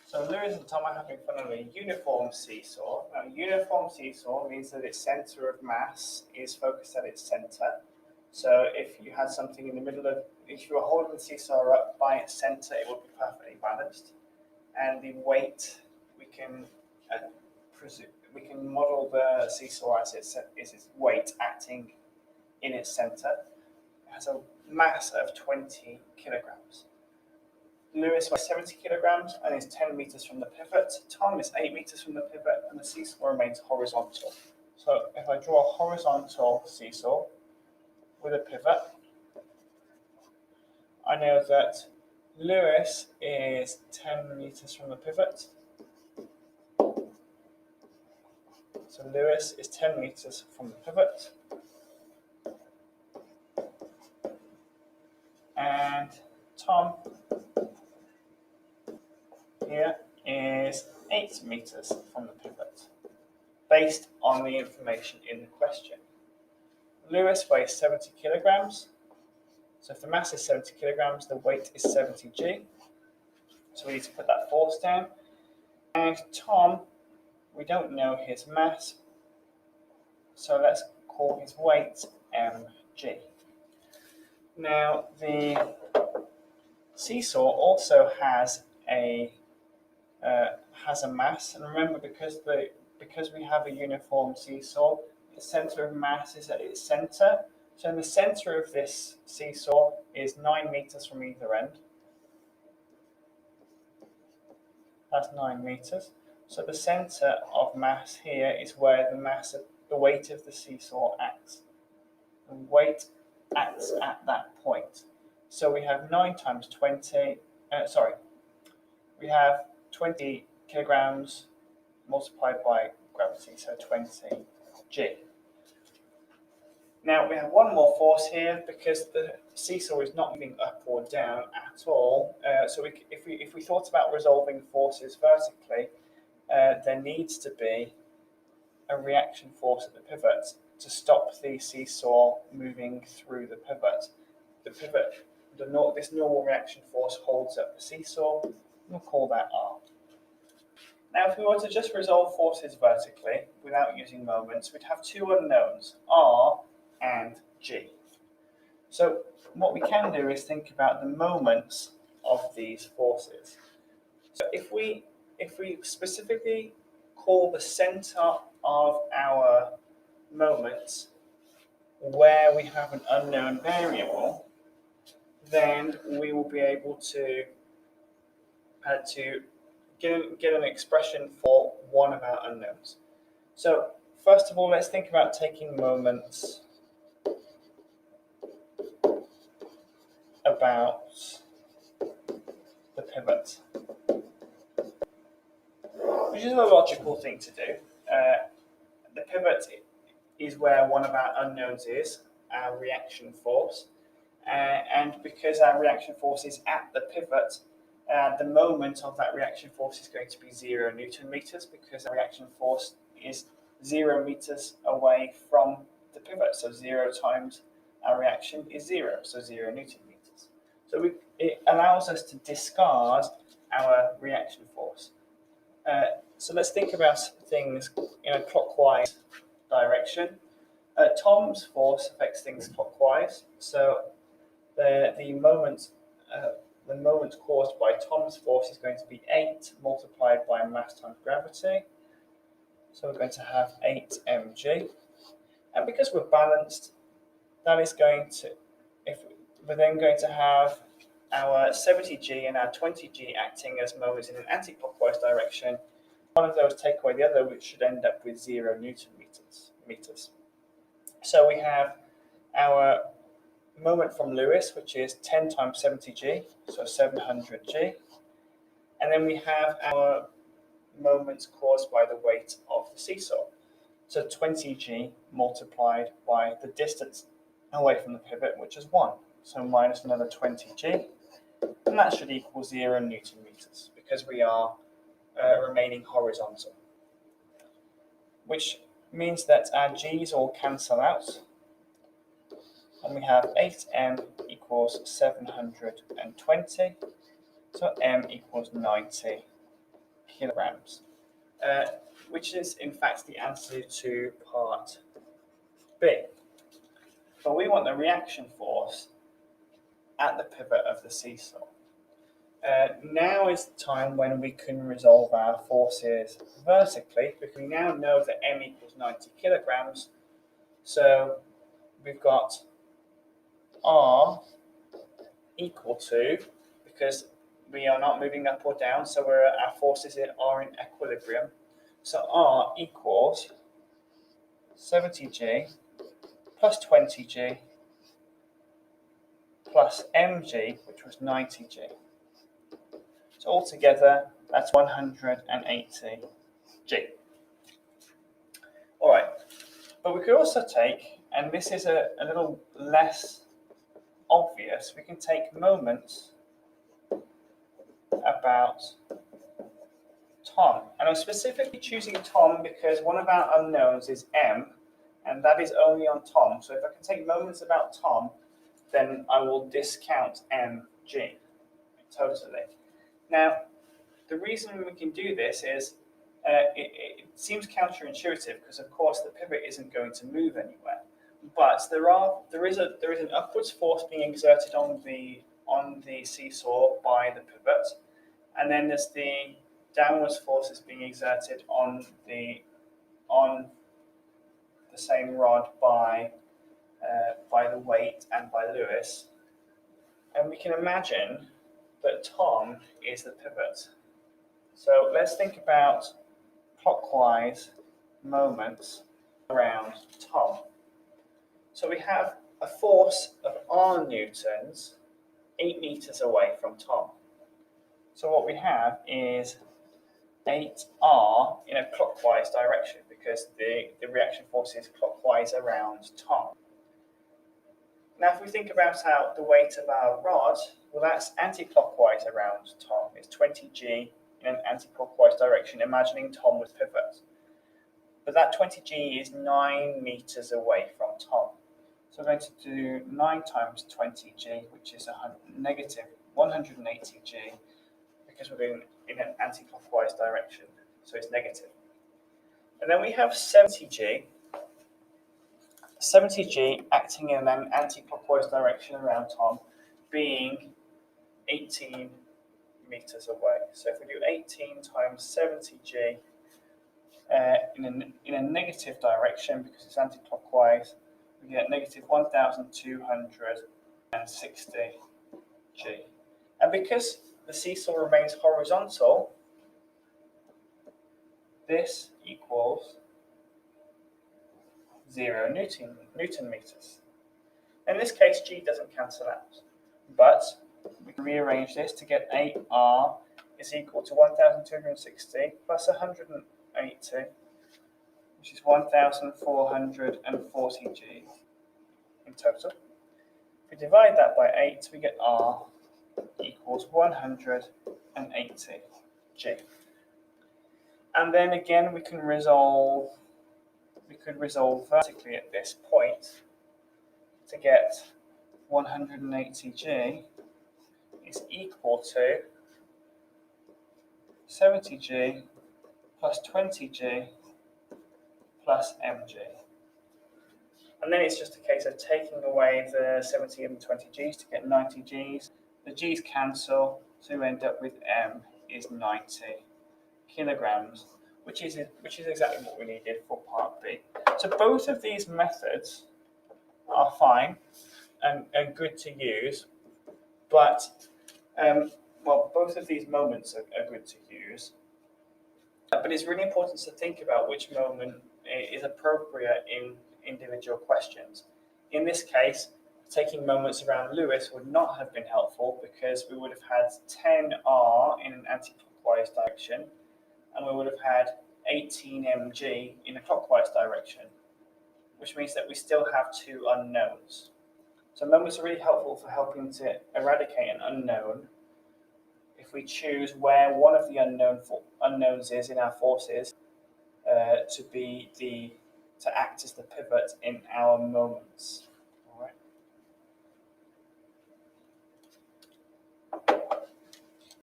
So Lewis and Tom are having fun on a uniform seesaw. Now, a uniform seesaw means that its center of mass is focused at its center. So if you had something in the middle of, if you were holding the seesaw up by its center, it would be perfectly balanced. And the weight, we can model the seesaw as its weight acting in its center. It has a mass of 20 kilograms. Lewis weighs 70 kilograms and is 10 meters from the pivot. Tom is 8 meters from the pivot, and the seesaw remains horizontal. So if I draw a horizontal seesaw with a pivot, I know that Lewis is 10 meters from the pivot. So Lewis is 10 meters from the pivot. And Tom here is 8 meters from the pivot, based on the information in the question. Lewis weighs 70 kilograms. So if the mass is 70 kilograms, the weight is 70 g. So we need to put that force down. And Tom, we don't know his mass, so let's call his weight mg. Now the seesaw also has a mass, and remember, because we have a uniform seesaw, the center of mass is at its center. So in the center of this seesaw is 9 meters from either end. That's 9 meters. So the center of mass here is where the weight of the seesaw acts. The weight acts at that point. So we have 9 times 20. We have 20 kilograms multiplied by gravity, so 20 g. Now we have one more force here because the seesaw is not moving up or down at all. So if we thought about resolving forces vertically, there needs to be a reaction force at the pivot to stop the seesaw moving through the pivot. This normal reaction force holds up the seesaw. We'll call that R. Now, if we were to just resolve forces vertically without using moments, we'd have two unknowns, R and G. So what we can do is think about the moments of these forces. So if we specifically call the center of our moments where we have an unknown variable, then we will be able to get an expression for one of our unknowns. So first of all, let's think about taking moments about the pivot, which is a logical thing to do. The pivot is where one of our unknowns is, our reaction force. And because our reaction force is at the pivot, the moment of that reaction force is going to be 0 Newton meters, because our reaction force is 0 meters away from the pivot. So 0 times our reaction is 0, so 0 Newton meters. So it allows us to discard our reaction force. So let's think about things in a clockwise direction. Tom's force affects things clockwise. So the moment caused by Tom's force is going to be 8 multiplied by mass times gravity. So we're going to have 8 mg. And because we're balanced, that is going to, we're then going to have our 70g and our 20g acting as moments in an anti-clockwise direction. One of those take away the other, which should end up with 0 Newton meters. So we have our moment from Lewis, which is 10 times 70g, so 700g. And then we have our moments caused by the weight of the seesaw. So 20g multiplied by the distance away from the pivot, which is 1. So minus another 20g. And that should equal 0 Newton meters, because we are remaining horizontal. Which means that our g's all cancel out. And we have 8m equals 720. So m equals 90 kilograms, which is in fact the answer to part B. But we want the reaction force at the pivot of the seesaw. Now is the time when we can resolve our forces vertically, because we now know that M equals 90 kilograms. So we've got R equal to, because we are not moving up or down, so our forces are in equilibrium. So R equals 70G plus 20G plus mg, which was 90G. So altogether, that's 180G. All right, but we could also take, and this is a little less obvious, we can take moments about Tom. And I'm specifically choosing Tom because one of our unknowns is M, and that is only on Tom. So if I can take moments about Tom, then I will discount mg totally. Now, the reason we can do this is it seems counterintuitive because, of course, the pivot isn't going to move anywhere. But there is an upwards force being exerted on the seesaw by the pivot, and then there's the downwards forces being exerted on the same rod by the weight and by Lewis. And we can imagine that Tom is the pivot. So let's think about clockwise moments around Tom. So we have a force of R newtons 8 meters away from Tom. So what we have is 8R in a clockwise direction because the reaction force is clockwise around Tom. Now, if we think about the weight of our rod, well, that's anti-clockwise around Tom. It's 20G in an anti-clockwise direction, imagining Tom with pivot. But that 20G is 9 meters away from Tom. So we're going to do 9 times 20G, which is negative 180G, because we're going in an anti-clockwise direction, so it's negative. And then we have 70G. 70G acting in an anti-clockwise direction around Tom, being 18 meters away. So if we do 18 times 70G in a negative direction, because it's anti-clockwise, we get negative 1,260G. And because the seesaw remains horizontal, this equals 0 Newton meters. In this case, G doesn't cancel out, but we can rearrange this to get 8R is equal to 1,260 plus 180, which is 1,440G in total. If we divide that by 8, we get R equals 180G. And then again, we could resolve vertically at this point to get 180G is equal to 70G plus 20G plus mg. And then it's just a case of taking away the 70 and 20Gs to get 90Gs. The G's cancel, so we end up with M is 90 kilograms, which is exactly what we needed for part B. So both of these methods are fine and good to use, but both of these moments are good to use. But it's really important to think about which moment is appropriate in individual questions. In this case, taking moments around Lewis would not have been helpful because we would have had 10R in an anti-clockwise direction, and we would have had 18 mg in a clockwise direction, which means that we still have 2 unknowns. So moments are really helpful for helping to eradicate an unknown if we choose where one of the unknowns is in our forces to act as the pivot in our moments.